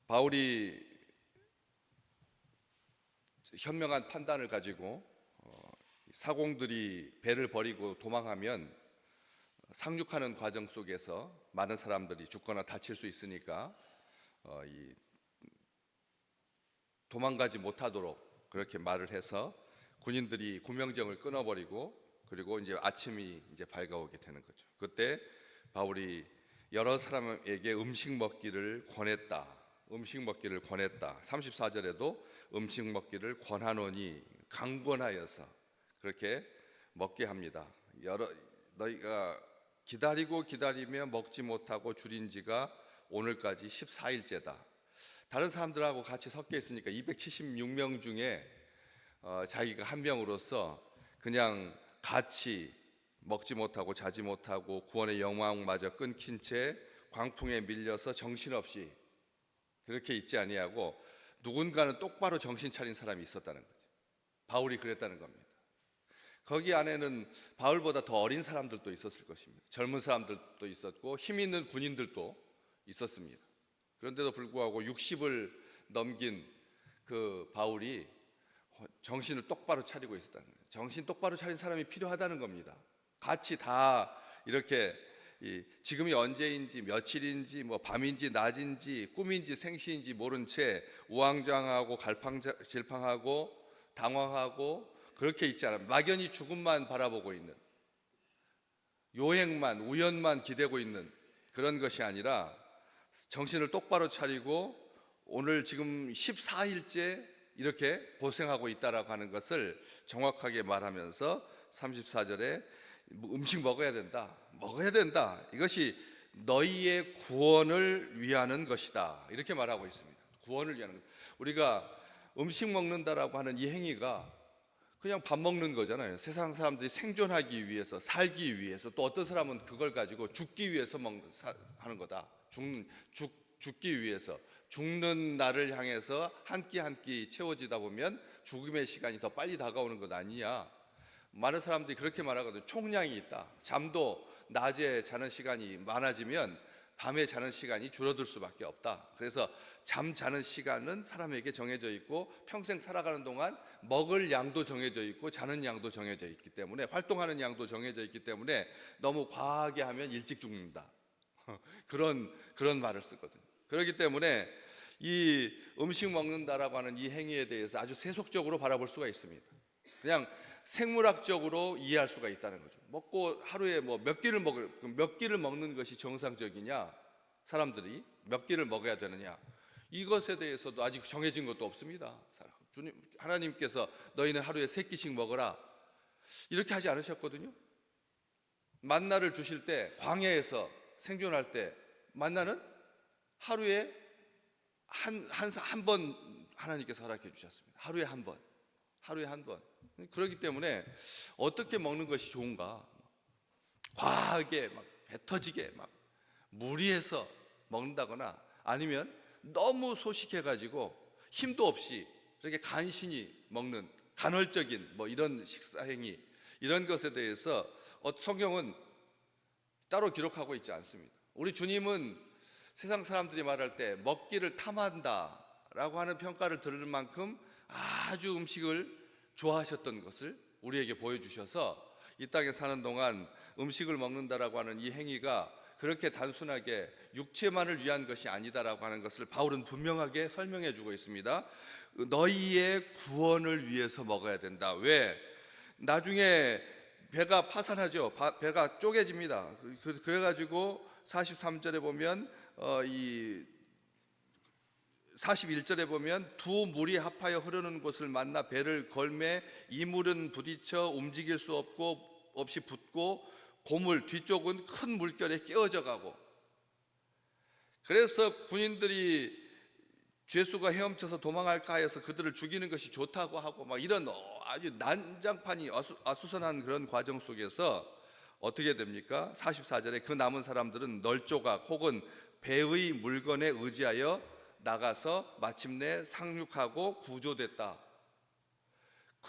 바울이 현명한 판단을 가지고 사공들이 배를 버리고 도망하면 상륙하는 과정 속에서 많은 사람들이 죽거나 다칠 수 있으니까 도망가지 못하도록 그렇게 말을 해서 군인들이 구명정을 끊어버리고, 그리고 이제 아침이 이제 밝아오게 되는 거죠. 그때 바울이 여러 사람에게 음식 먹기를 권했다. 34절에도 음식 먹기를 권하노니 강권하여서 그렇게 먹게 합니다. 너희가 기다리며 먹지 못하고 줄인 지가 오늘까지 14일째다. 다른 사람들하고 같이 섞여 있으니까 276명 중에 자기가 한 명으로서 그냥 같이 먹지 못하고 자지 못하고 구원의 영광마저 끊긴 채 광풍에 밀려서 정신없이 그렇게 있지 아니하고 누군가는 똑바로 정신 차린 사람이 있었다는 거죠. 바울이 그랬다는 겁니다. 거기 안에는 바울보다 더 어린 사람들도 있었을 것입니다. 젊은 사람들도 있었고 힘 있는 군인들도 있었습니다. 그런데도 불구하고 60을 넘긴 그 바울이 정신을 똑바로 차리고 있었다는 거예요. 정신 똑바로 차린 사람이 필요하다는 겁니다. 같이 다 이렇게 지금이 언제인지 며칠인지 뭐 밤인지 낮인지 꿈인지 생시인지 모른 채 우왕좌왕하고 갈팡질팡하고 당황하고 그렇게 있지 않아요. 막연히 죽음만 바라보고 있는, 요행만 우연만 기대고 있는 그런 것이 아니라 정신을 똑바로 차리고 오늘 지금 14일째 이렇게 고생하고 있다라고 하는 것을 정확하게 말하면서 34절에 음식 먹어야 된다. 이것이 너희의 구원을 위하는 것이다. 이렇게 말하고 있습니다. 구원을 위하는 것. 우리가 음식 먹는다라고 하는 이 행위가 그냥 밥 먹는 거잖아요. 세상 사람들이 생존하기 위해서, 살기 위해서, 또 어떤 사람은 그걸 가지고 죽기 위해서 하는 거다. 죽기 위해서, 죽는 날을 향해서 한 끼 한 끼 채워지다 보면 죽음의 시간이 더 빨리 다가오는 것 아니냐. 많은 사람들이 그렇게 말하거든요. 총량이 있다. 잠도 낮에 자는 시간이 많아지면 밤에 자는 시간이 줄어들 수밖에 없다. 그래서 잠 자는 시간은 사람에게 정해져 있고 평생 살아가는 동안 먹을 양도 정해져 있고 자는 양도 정해져 있기 때문에, 활동하는 양도 정해져 있기 때문에 너무 과하게 하면 일찍 죽는다. 그런 말을 쓰거든요. 그렇기 때문에 이 음식 먹는다라고 하는 이 행위에 대해서 아주 세속적으로 바라볼 수가 있습니다. 그냥 생물학적으로 이해할 수가 있다는 거죠. 먹고 하루에 뭐 몇 끼를 먹는 것이 정상적이냐, 사람들이 몇 끼를 먹어야 되느냐, 이것에 대해서도 아직 정해진 것도 없습니다. 하나님께서 너희는 하루에 3끼씩 먹어라 이렇게 하지 않으셨거든요. 만나를 주실 때, 광야에서 생존할 때 만나는 하루에 한 번 하나님께서 허락해 주셨습니다. 하루에 한 번. 그렇기 때문에 어떻게 먹는 것이 좋은가? 과하게 막 배 터지게 막 무리해서 먹는다거나, 아니면 너무 소식해가지고 힘도 없이 이렇게 간신히 먹는 간헐적인 뭐 이런 식사 행위, 이런 것에 대해서 성경은 따로 기록하고 있지 않습니다. 우리 주님은 세상 사람들이 말할 때 먹기를 탐한다라고 하는 평가를 들을 만큼 아주 음식을 좋아하셨던 것을 우리에게 보여주셔서 이 땅에 사는 동안 음식을 먹는다라고 하는 이 행위가 그렇게 단순하게 육체만을 위한 것이 아니다라고 하는 것을 바울은 분명하게 설명해 주고 있습니다. 너희의 구원을 위해서 먹어야 된다. 왜? 나중에 배가 파산하죠. 배가 쪼개집니다. 그래가지고 43절에 보면 41절에 보면 두 물이 합하여 흐르는 곳을 만나 배를 걸매 이 물은 부딪혀 움직일 수 없이 붙고 고물 뒤쪽은 큰 물결에 깨어져 가고, 그래서 군인들이 죄수가 헤엄쳐서 도망할까 해서 그들을 죽이는 것이 좋다고 하고 막 이런 아주 난장판이 아수선한 그런 과정 속에서 어떻게 됩니까? 44절에 그 남은 사람들은 널조각 혹은 배의 물건에 의지하여 나가서 마침내 상륙하고 구조됐다.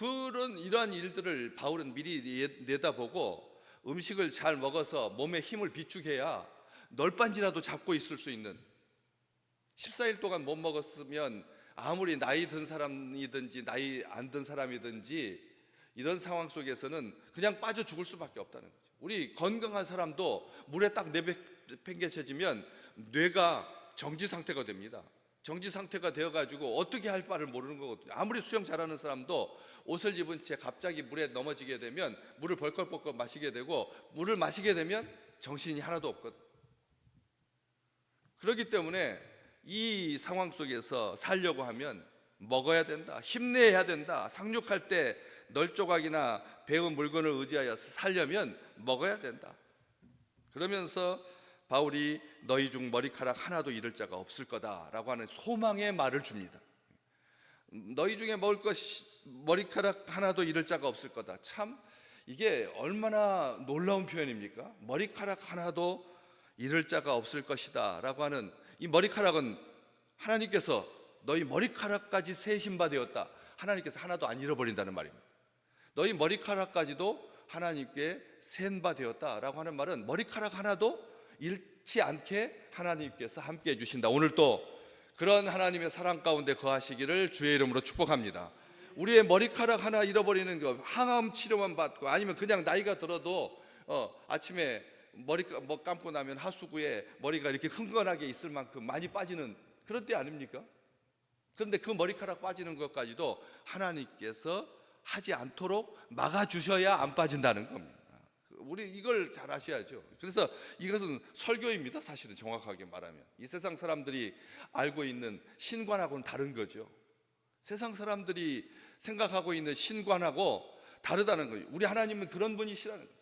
이러한 일들을 바울은 미리 내다보고 음식을 잘 먹어서 몸에 힘을 비축해야 널빤지라도 잡고 있을 수 있는, 14일 동안 못 먹었으면 아무리 나이 든 사람이든지 나이 안 든 사람이든지 이런 상황 속에서는 그냥 빠져 죽을 수밖에 없다는 거죠. 우리 건강한 사람도 물에 딱 내팽개쳐지면 뇌가 정지 상태가 됩니다. 정지 상태가 되어가지고 어떻게 할 바를 모르는 거거든요. 아무리 수영 잘하는 사람도 옷을 입은 채 갑자기 물에 넘어지게 되면 물을 벌컥벌컥 마시게 되고, 물을 마시게 되면 정신이 하나도 없거든. 그렇기 때문에 이 상황 속에서 살려고 하면 먹어야 된다, 힘내야 된다. 상륙할 때 널조각이나 배운 물건을 의지하여서 살려면 먹어야 된다. 그러면서 바울이 너희 중 머리카락 하나도 잃을 자가 없을 거다라고 하는 소망의 말을 줍니다. 너희 중에 먹을 머리카락 하나도 잃을 자가 없을 거다. 참 이게 얼마나 놀라운 표현입니까? 머리카락 하나도 잃을 자가 없을 것이다 라고 하는 이 머리카락은 하나님께서 너희 머리카락까지 세신 바 되었다. 하나님께서 하나도 안 잃어버린다는 말입니다. 너희 머리카락까지도 하나님께 센 바 되었다라고 하는 말은 머리카락 하나도 잃지 않게 하나님께서 함께 해주신다. 오늘 또 그런 하나님의 사랑 가운데 거하시기를 주의 이름으로 축복합니다. 우리의 머리카락 하나 잃어버리는 거, 항암 치료만 받고 아니면 그냥 나이가 들어도 아침에 머리 감고 나면 하수구에 머리가 이렇게 흥건하게 있을 만큼 많이 빠지는 그런 때 아닙니까? 그런데 그 머리카락 빠지는 것까지도 하나님께서 하지 않도록 막아주셔야 안 빠진다는 겁니다. 우리 이걸 잘 아셔야죠. 그래서 이것은 설교입니다. 사실은 정확하게 말하면 이 세상 사람들이 알고 있는 신관하고는 다른 거죠. 세상 사람들이 생각하고 있는 신관하고 다르다는 거예요. 우리 하나님은 그런 분이시라는 거죠.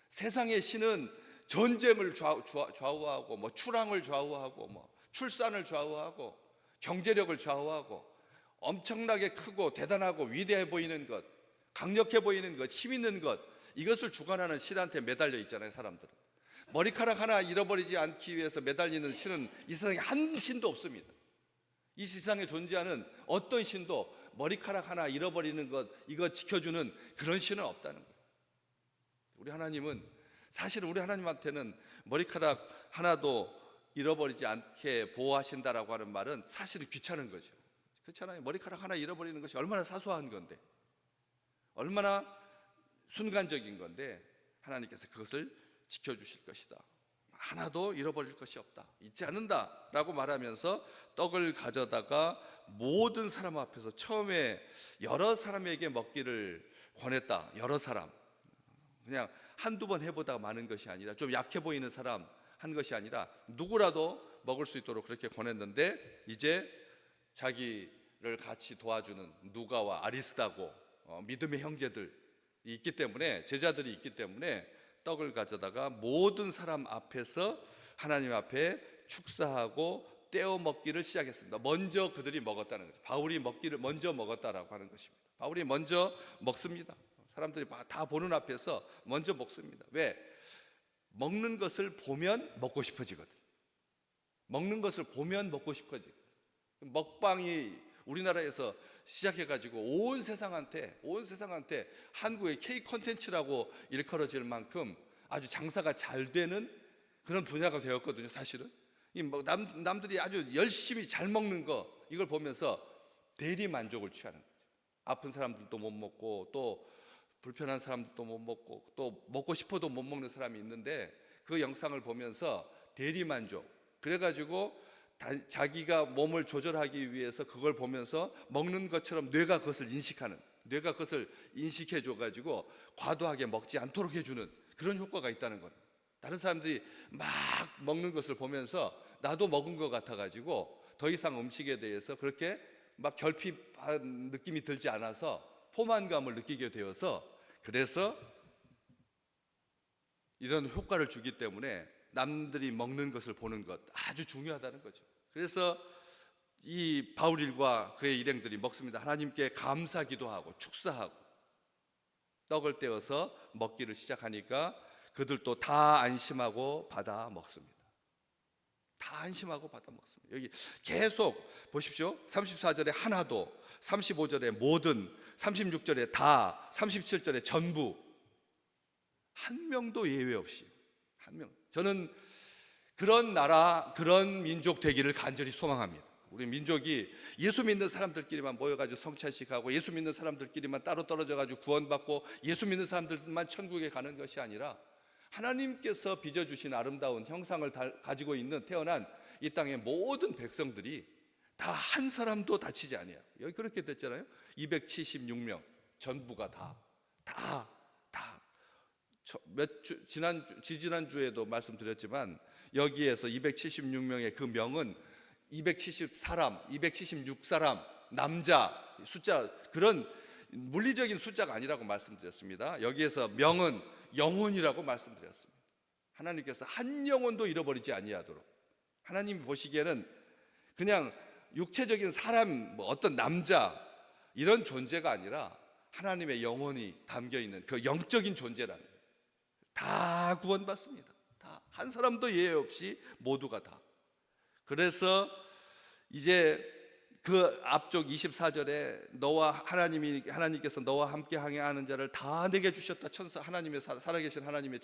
세상의 신은 전쟁을 좌우하고 뭐 출항을 좌우하고 뭐 출산을 좌우하고 경제력을 좌우하고 엄청나게 크고 대단하고 위대해 보이는 것, 강력해 보이는 것, 힘 있는 것, 이것을 주관하는 신한테 매달려 있잖아요. 사람들은 머리카락 하나 잃어버리지 않기 위해서 매달리는 신은 이 세상에 한 신도 없습니다. 이 세상에 존재하는 어떤 신도 머리카락 하나 잃어버리는 것, 이거 지켜주는 그런 신은 없다는 거예요. 우리 하나님은, 사실 우리 하나님한테는 머리카락 하나도 잃어버리지 않게 보호하신다라고 하는 말은 사실은 귀찮은 거죠. 그렇잖아요. 머리카락 하나 잃어버리는 것이 얼마나 사소한 건데, 얼마나 순간적인 건데 하나님께서 그것을 지켜주실 것이다. 하나도 잃어버릴 것이 없다, 잊지 않는다 라고 말하면서 떡을 가져다가 모든 사람 앞에서, 처음에 여러 사람에게 먹기를 권했다. 여러 사람, 그냥 한두 번 해보다 마는 것이 아니라, 좀 약해 보이는 사람 한 것이 아니라 누구라도 먹을 수 있도록 그렇게 권했는데, 이제 자기를 같이 도와주는 누가와 아리스다고 믿음의 형제들이 있기 때문에, 제자들이 있기 때문에 떡을 가져다가 모든 사람 앞에서 하나님 앞에 축사하고 떼어 먹기를 시작했습니다. 먼저 그들이 먹었다는 거죠. 바울이 먹기를 먼저 먹었다라고 하는 것입니다. 바울이 먼저 먹습니다. 사람들이 다 보는 앞에서 먼저 먹습니다. 왜? 먹는 것을 보면 먹고 싶어지거든. 먹는 것을 보면 먹고 싶어지거든. 먹방이 우리나라에서 시작해가지고 온 세상한테 한국의 K 콘텐츠라고 일컬어질 만큼 아주 장사가 잘 되는 그런 분야가 되었거든요. 사실은 남들이 아주 열심히 잘 먹는 거, 이걸 보면서 대리 만족을 취하는 거죠. 아픈 사람들도 못 먹고, 또 불편한 사람들도 못 먹고, 또 먹고 싶어도 못 먹는 사람이 있는데, 그 영상을 보면서 대리 만족, 그래가지고 자기가 몸을 조절하기 위해서 그걸 보면서 먹는 것처럼 뇌가 그것을 인식해 줘가지고 과도하게 먹지 않도록 해주는 그런 효과가 있다는 것. 다른 사람들이 막 먹는 것을 보면서 나도 먹은 것 같아가지고 더 이상 음식에 대해서 그렇게 막 결핍한 느낌이 들지 않아서 포만감을 느끼게 되어서, 그래서 이런 효과를 주기 때문에 남들이 먹는 것을 보는 것 아주 중요하다는 거죠. 그래서 이 바울일과 그의 일행들이 먹습니다. 하나님께 감사 기도하고 축사하고 떡을 떼어서 먹기를 시작하니까 그들도 다 안심하고 받아 먹습니다. 다 안심하고 받아 먹습니다. 여기 계속 보십시오. 34절에 하나도, 35절에 모든, 36절에 다, 37절에 전부, 한 명도 예외 없이, 한 명. 저는 그런 나라, 그런 민족 되기를 간절히 소망합니다. 우리 민족이 예수 믿는 사람들끼리만 모여가지고 성찬식하고 예수 믿는 사람들끼리만 따로 떨어져가지고 구원받고 예수 믿는 사람들만 천국에 가는 것이 아니라 하나님께서 빚어주신 아름다운 형상을 가지고 있는 태어난 이 땅의 모든 백성들이 다 한 사람도 다치지 아니에요. 여기 그렇게 됐잖아요. 276명 전부가 다 지난 주에도 말씀드렸지만 여기에서 276명의 그 명은 270사람, 276사람, 남자 숫자, 그런 물리적인 숫자가 아니라고 말씀드렸습니다. 여기에서 명은 영혼이라고 말씀드렸습니다. 하나님께서 한 영혼도 잃어버리지 아니하도록, 하나님이 보시기에는 그냥 육체적인 사람, 어떤 남자 이런 존재가 아니라 하나님의 영혼이 담겨있는 그 영적인 존재라는 거예요. 다 구원받습니다. 다, 한 사람도 예외 없이 모두가 다. 그래서 이제 그 앞쪽 24절에 하나님께서 너와 함께 항해하는 자를 다 내게 주셨다. 하나님의 살아계신 하나님의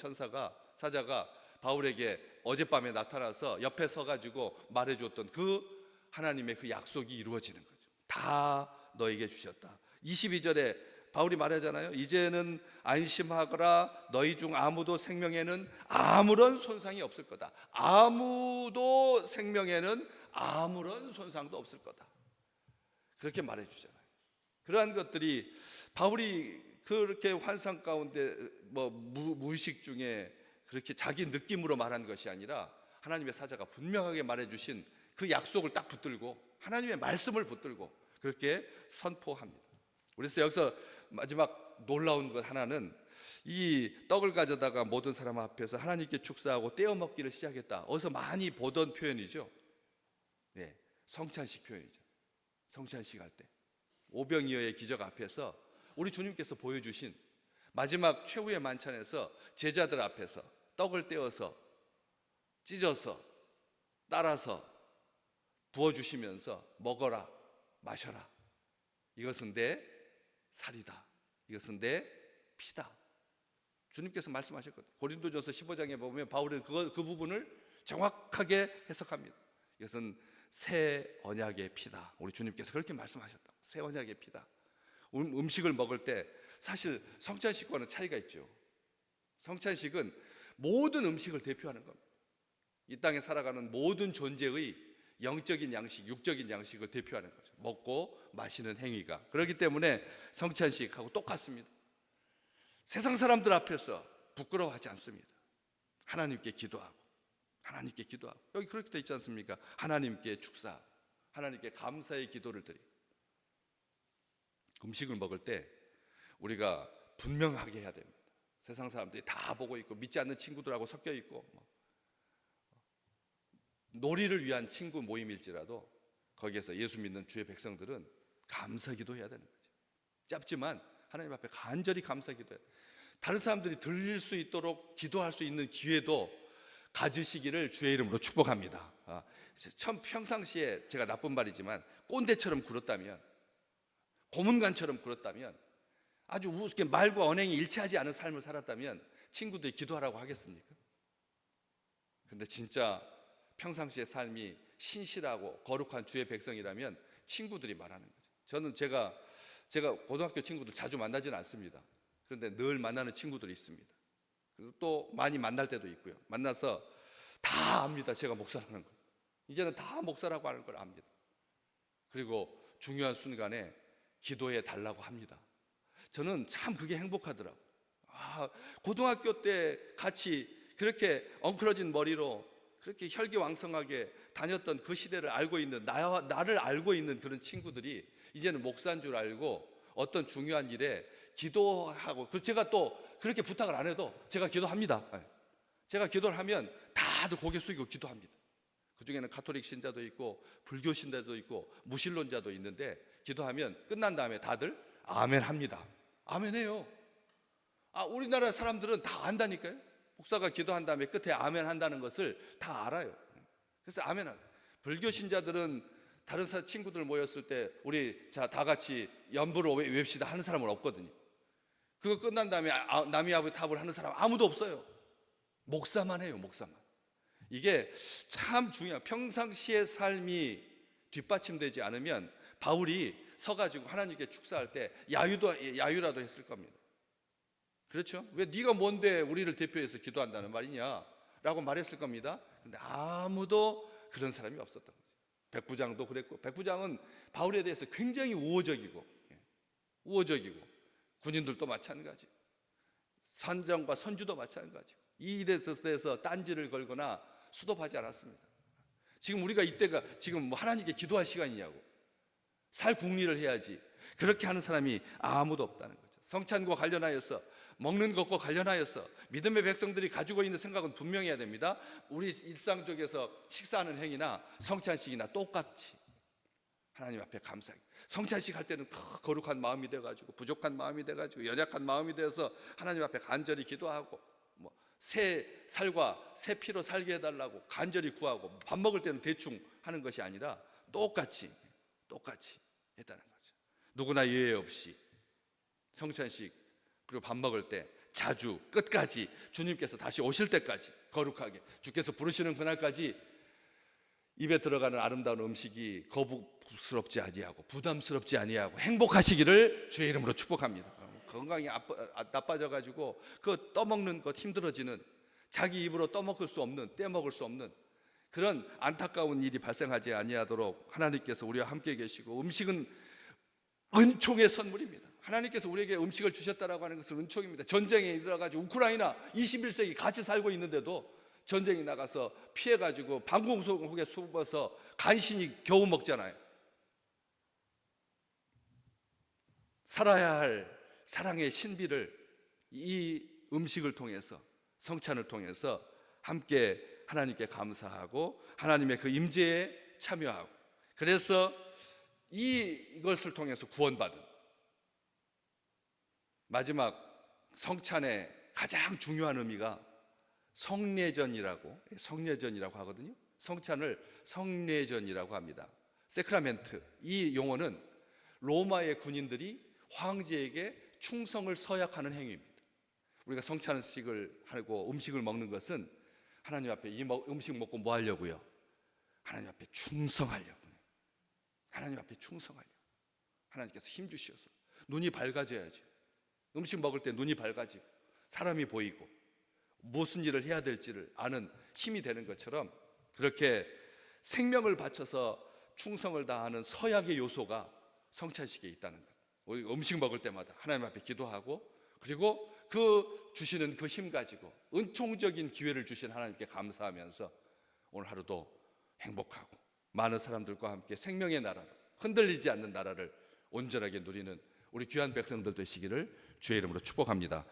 사자가 바울에게 어젯밤에 나타나서 옆에 서가지고 말해주었던 그 하나님의 그 약속이 이루어지는 거죠. 다 너에게 주셨다. 22절에 바울이 말하잖아요. 이제는 안심하거라. 너희 중 아무도 생명에는 아무런 손상이 없을 거다. 아무도 생명에는 아무런 손상도 없을 거다. 그렇게 말해주잖아요. 그러한 것들이 바울이 그렇게 환상 가운데 무의식 중에 그렇게 자기 느낌으로 말한 것이 아니라 하나님의 사자가 분명하게 말해주신 그 약속을 딱 붙들고 하나님의 말씀을 붙들고 그렇게 선포합니다. 그래서 여기서 마지막 놀라운 것 하나는 이 떡을 가져다가 모든 사람 앞에서 하나님께 축사하고 떼어 먹기를 시작했다. 어디서 많이 보던 표현이죠. 네, 성찬식 표현이죠. 성찬식 할 때 오병이어의 기적 앞에서 우리 주님께서 보여주신 마지막 최후의 만찬에서 제자들 앞에서 떡을 떼어서 찢어서 따라서 부어주시면서 먹어라 마셔라. 이것은 내 살이다. 이것은 내 피다. 주님께서 말씀하셨거든요. 고린도전서 15장에 보면 바울은 그 부분을 정확하게 해석합니다. 이것은 새 언약의 피다. 우리 주님께서 그렇게 말씀하셨다. 새 언약의 피다. 음식을 먹을 때 사실 성찬식과는 차이가 있죠. 성찬식은 모든 음식을 대표하는 겁니다. 이 땅에 살아가는 모든 존재의 영적인 양식, 육적인 양식을 대표하는 거죠. 먹고 마시는 행위가. 그렇기 때문에 성찬식하고 똑같습니다. 세상 사람들 앞에서 부끄러워하지 않습니다. 하나님께 기도하고 여기 그렇게 되어 있지 않습니까? 하나님께 축사, 하나님께 감사의 기도를 드리고. 음식을 먹을 때 우리가 분명하게 해야 됩니다. 세상 사람들이 다 보고 있고 믿지 않는 친구들하고 섞여 있고 놀이를 위한 친구 모임일지라도 거기에서 예수 믿는 주의 백성들은 감사 기도해야 되는 거죠. 짧지만 하나님 앞에 간절히 감사 기도해야 돼요. 다른 사람들이 들릴 수 있도록 기도할 수 있는 기회도 가지시기를 주의 이름으로 축복합니다. 평상시에 제가 나쁜 말이지만 꼰대처럼 굴었다면, 고문관처럼 굴었다면, 아주 우습게 말과 언행이 일치하지 않은 삶을 살았다면 친구들이 기도하라고 하겠습니까? 근데 진짜 평상시의 삶이 신실하고 거룩한 주의 백성이라면 친구들이 말하는 거죠. 저는 제가 고등학교 친구들 자주 만나지는 않습니다. 그런데 늘 만나는 친구들이 있습니다. 그래서 또 많이 만날 때도 있고요. 만나서 다 압니다. 제가 목사라는 걸. 이제는 다 목사라고 하는 걸 압니다. 그리고 중요한 순간에 기도해 달라고 합니다. 저는 참 그게 행복하더라고요. 고등학교 때 같이 그렇게 엉클어진 머리로 그렇게 혈기왕성하게 다녔던 그 시대를 알고 있는 나를 알고 있는 그런 친구들이 이제는 목사인 줄 알고 어떤 중요한 일에 기도하고, 제가 또 그렇게 부탁을 안 해도 제가 기도합니다. 제가 기도를 하면 다들 고개 숙이고 기도합니다. 그 중에는 가톨릭 신자도 있고 불교 신자도 있고 무신론자도 있는데 기도하면 끝난 다음에 다들 아멘 합니다. 아멘 해요. 우리나라 사람들은 다 안다니까요. 목사가 기도한 다음에 끝에 아멘 한다는 것을 다 알아요. 그래서 아멘 하고, 불교 신자들은 다른 친구들 모였을 때 우리 다 같이 연부를 외웁시다 하는 사람은 없거든요. 그거 끝난 다음에 남이 아버지 탑을 하는 사람 아무도 없어요. 목사만 해요. 목사만. 이게 참 중요해요. 평상시의 삶이 뒷받침되지 않으면 바울이 서가지고 하나님께 축사할 때 야유라도 했을 겁니다. 그렇죠? 왜 네가 뭔데 우리를 대표해서 기도한다는 말이냐 라고 말했을 겁니다. 근데 아무도 그런 사람이 없었던 거죠. 백부장도 그랬고, 백부장은 바울에 대해서 굉장히 우호적이고 군인들도 마찬가지고 선장과 선주도 마찬가지고 이 일에 대해서 딴지를 걸거나 수도하지 않았습니다. 지금 우리가 이때가 지금 뭐 하나님께 기도할 시간이냐고, 살 국리를 해야지, 그렇게 하는 사람이 아무도 없다는 거죠. 성찬과 관련하여서, 먹는 것과 관련하여서 믿음의 백성들이 가지고 있는 생각은 분명해야 됩니다. 우리 일상적에서 식사하는 행위나 성찬식이나 똑같이 하나님 앞에 감사하기. 성찬식 할 때는 거룩한 마음이 돼가지고, 부족한 마음이 돼가지고, 연약한 마음이 돼서 하나님 앞에 간절히 기도하고, 뭐 새 살과 새 피로 살게 해달라고 간절히 구하고, 밥 먹을 때는 대충 하는 것이 아니라 똑같이 했다는 거죠. 누구나 예외 없이 성찬식 그리고 밥 먹을 때 자주 끝까지, 주님께서 다시 오실 때까지 거룩하게, 주께서 부르시는 그날까지 입에 들어가는 아름다운 음식이 거부스럽지 아니하고 부담스럽지 아니하고 행복하시기를 주의 이름으로 축복합니다. 건강이 나빠져 가지고 그 떠먹는 것 힘들어지는, 자기 입으로 떠먹을 수 없는, 떼먹을 수 없는 그런 안타까운 일이 발생하지 아니하도록 하나님께서 우리와 함께 계시고, 음식은 은총의 선물입니다. 하나님께서 우리에게 음식을 주셨다라고 하는 것은 은총입니다. 전쟁에 이르러가지고 우크라이나 21세기 같이 살고 있는데도 전쟁이 나가서 피해가지고 방공호에 숨어서 간신히 겨우 먹잖아요. 살아야 할 사랑의 신비를 이 음식을 통해서, 성찬을 통해서 함께 하나님께 감사하고 하나님의 그 임재에 참여하고, 그래서 이것을 통해서 구원받은, 마지막 성찬의 가장 중요한 의미가 성례전이라고 하거든요. 성찬을 성례전이라고 합니다. 세크라멘트, 이 용어는 로마의 군인들이 황제에게 충성을 서약하는 행위입니다. 우리가 성찬식을 하고 음식을 먹는 것은 하나님 앞에 이 음식 먹고 뭐 하려고요? 하나님 앞에 충성하려고. 하나님 앞에 충성하려고. 하나님께서 힘 주셔서 눈이 밝아져야죠. 음식 먹을 때 눈이 밝아지고 사람이 보이고 무슨 일을 해야 될지를 아는 힘이 되는 것처럼, 그렇게 생명을 바쳐서 충성을 다하는 서약의 요소가 성찬식에 있다는 것. 우리 음식 먹을 때마다 하나님 앞에 기도하고, 그리고 그 주시는 그 힘 가지고 은총적인 기회를 주신 하나님께 감사하면서 오늘 하루도 행복하고 많은 사람들과 함께 생명의 나라를, 흔들리지 않는 나라를 온전하게 누리는 우리 귀한 백성들 되시기를 주의 이름으로 축복합니다.